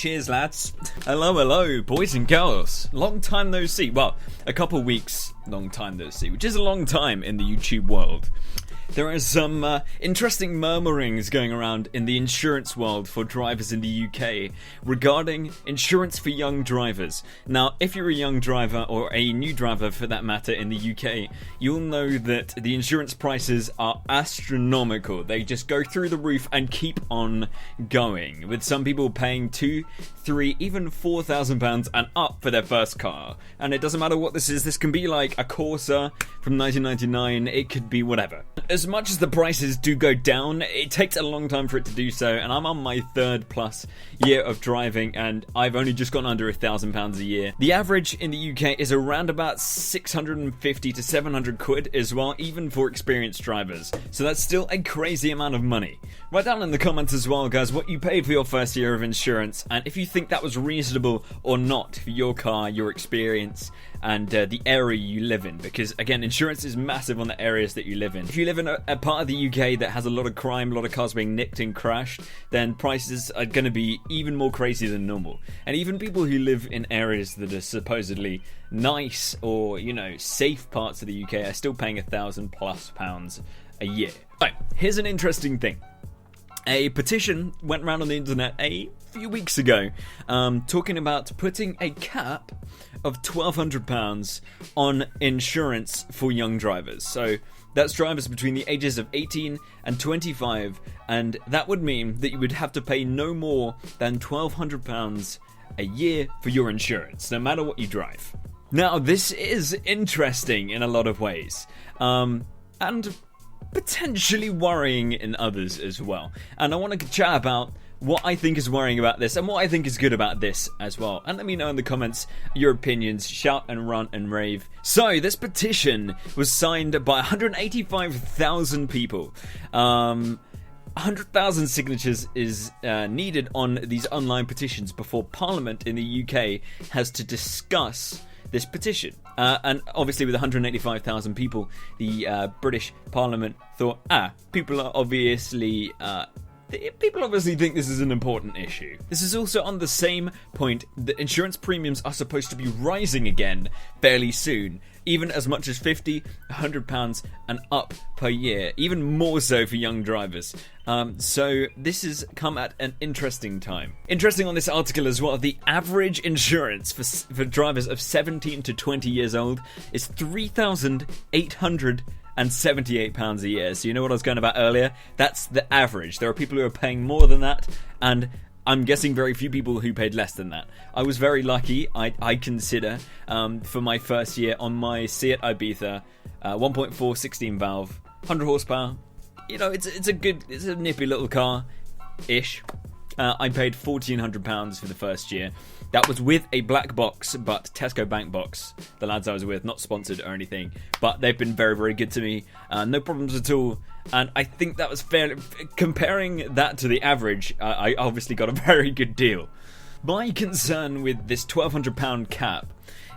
cheers lads. Hello, boys and girls. Long time no see. Well, a couple weeks, long time no see, which is a long time in the YouTube world. There are some interesting murmurings going around in the insurance world for drivers in the UK regarding insurance for young drivers. Now, if you're a young driver, or a new driver for that matter, in the UK, you'll know that the insurance prices are astronomical. They just go through the roof and keep on going, with some people paying £2,000, £3,000, even £4,000 and up for their first car. And it doesn't matter what this is. This can be like a Corsa from 1999. It could be whatever. As much as the prices do go down, it takes a long time for it to do so, and I'm on my third plus year of driving, and I've only just gone under £1,000 a year. The average in the UK is around about 650 to 700 quid as well, even for experienced drivers. So that's still a crazy amount of money. Write down in the comments as well, guys, what you paid for your first year of insurance, and if you think that was reasonable or not for your car, your experience, and the area you live in, because again, insurance is massive on the areas that you live in. If you live in a part of the UK that has a lot of crime, a lot of cars being nicked and crashed, then prices are going to be even more crazy than normal. And even people who live in areas that are supposedly nice or, you know, safe parts of the UK are still paying £1,000+ a year. Right, here's an interesting thing. A petition went around on the internet a few weeks ago, talking about putting a cap of £1,200 on insurance for young drivers. So that's drivers between the ages of 18 and 25, and that would mean that you would have to pay no more than £1,200 a year for your insurance, no matter what you drive. Now, this is interesting in a lot of ways, and potentially worrying in others as well. And I want to chat about what I think is worrying about this and what I think is good about this as well. And let me know in the comments your opinions. Shout and run and rave. So this petition was signed by 185,000 people. 100,000 signatures is needed on these online petitions before Parliament in the UK has to discuss this petition. And obviously with 185,000 people, the British Parliament thought, people obviously think this is an important issue. This is also on the same point that insurance premiums are supposed to be rising again fairly soon, even as much as £50, £100 and up per year, even more so for young drivers. So this has come at an interesting time. Interesting on this article as well, the average insurance for drivers of 17 to 20 years old is £3,878 a year. So you know what I was going about earlier? That's the average. There are people who are paying more than that, and I'm guessing very few people who paid less than that. I was very lucky, I consider, for my first year on my Seat Ibiza, 1.4 16 valve, 100 horsepower. You know, it's a nippy little car-ish. I paid £1,400 for the first year. That was with a black box, but Tesco bank box. The lads I was with, not sponsored or anything, but they've been very, very good to me. No problems at all. And I think that was fair. Comparing that to the average, I obviously got a very good deal. My concern with this £1,200 cap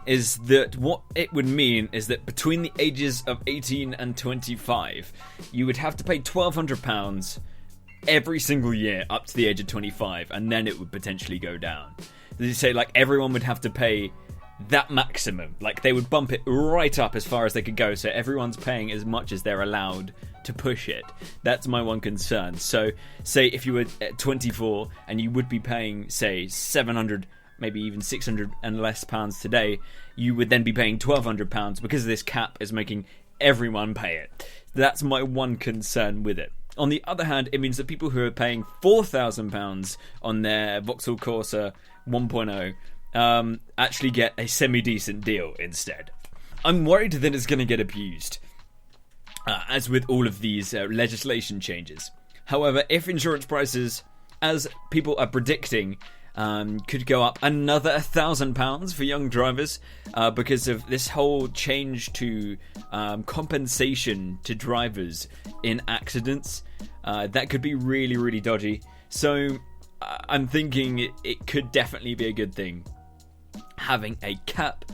is that what it would mean is that between the ages of 18 and 25, you would have to pay £1,200 every single year up to the age of 25, and then it would potentially go down. They say like everyone would have to pay that maximum, like they would bump it right up as far as they could go, so everyone's paying as much as they're allowed to push it. That's my one concern. So say if you were at 24 and you would be paying say 700, maybe even 600 and less pounds today, you would then be paying £1,200 because this cap is making everyone pay it. That's my one concern with it. On the other hand, it means that people who are paying £4,000 on their Vauxhall Corsa 1.0 actually get a semi-decent deal instead. I'm worried that it's going to get abused, as with all of these legislation changes. However, if insurance prices, as people are predicting, could go up another £1,000 for young drivers because of this whole change to compensation to drivers in accidents. That could be really, really dodgy. So I'm thinking it could definitely be a good thing having a cap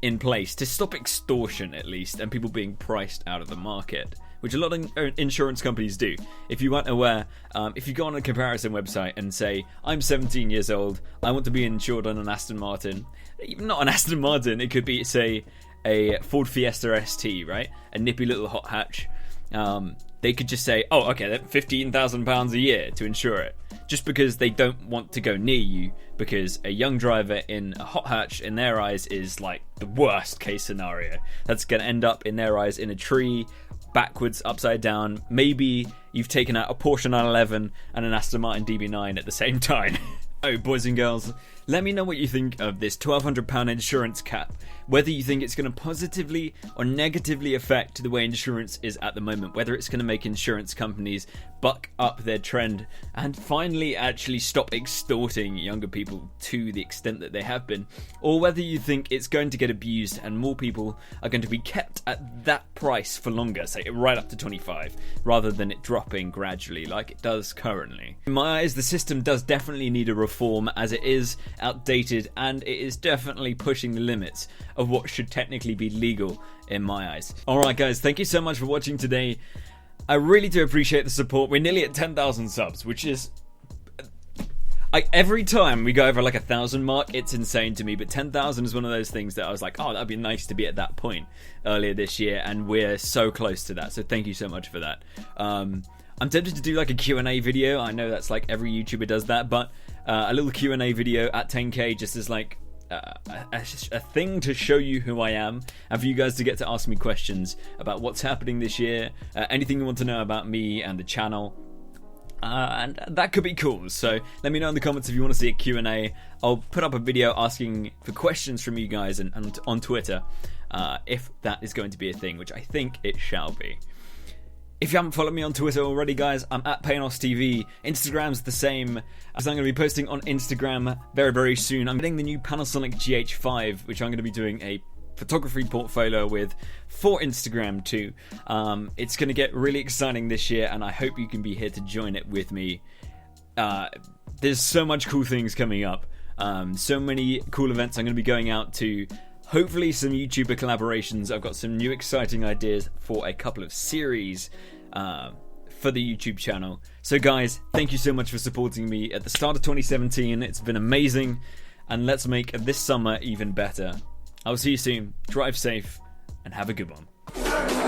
in place to stop extortion, at least, and people being priced out of the market which a lot of insurance companies do. If you weren't aware, if you go on a comparison website and say, I'm 17 years old, I want to be insured on an Aston Martin, even not an Aston Martin, it could be, say, a Ford Fiesta ST, right? A nippy little hot hatch. They could just say, oh, okay, that's £15,000 a year to insure it. Just because they don't want to go near you, because a young driver in a hot hatch, in their eyes, is like the worst case scenario. That's going to end up, in their eyes, in a tree, backwards, upside down. Maybe you've taken out a Porsche 911 and an Aston Martin DB9 at the same time. Oh, boys and girls, let me know what you think of this £1,200 insurance cap. Whether you think it's going to positively or negatively affect the way insurance is at the moment. Whether it's going to make insurance companies buck up their trend and finally actually stop extorting younger people to the extent that they have been. Or whether you think it's going to get abused and more people are going to be kept at that price for longer, say right up to 25, rather than it dropping gradually like it does currently. In my eyes, the system does definitely need a reform, as it is outdated and it is definitely pushing the limits of what should technically be legal in my eyes. Alright guys, thank you so much for watching today. I really do appreciate the support. We're nearly at 10,000 subs, which is... every time we go over like 1,000 mark, it's insane to me, but 10,000 is one of those things that I was like, oh, that'd be nice to be at that point earlier this year, and we're so close to that, so thank you so much for that. I'm tempted to do like a Q&A video. I know that's like every YouTuber does that, but a little Q&A video at 10k just as like a thing to show you who I am, and for you guys to get to ask me questions about what's happening this year, anything you want to know about me and the channel, and that could be cool. So let me know in the comments if you want to see a Q&A. I'll put up a video asking for questions from you guys and on Twitter, if that is going to be a thing, which I think it shall be. If you haven't followed me on Twitter already, guys, I'm at PanosTV. Instagram's the same, as I'm going to be posting on Instagram very, very soon. I'm getting the new Panasonic GH5, which I'm going to be doing a photography portfolio with for Instagram too. It's going to get really exciting this year, and I hope you can be here to join it with me. There's so much cool things coming up. So many cool events I'm going to be going out to. Hopefully some YouTuber collaborations. I've got some new exciting ideas for a couple of series for the YouTube channel. So guys, thank you so much for supporting me at the start of 2017. It's been amazing, and let's make this summer even better. I'll see you soon. Drive safe and have a good one.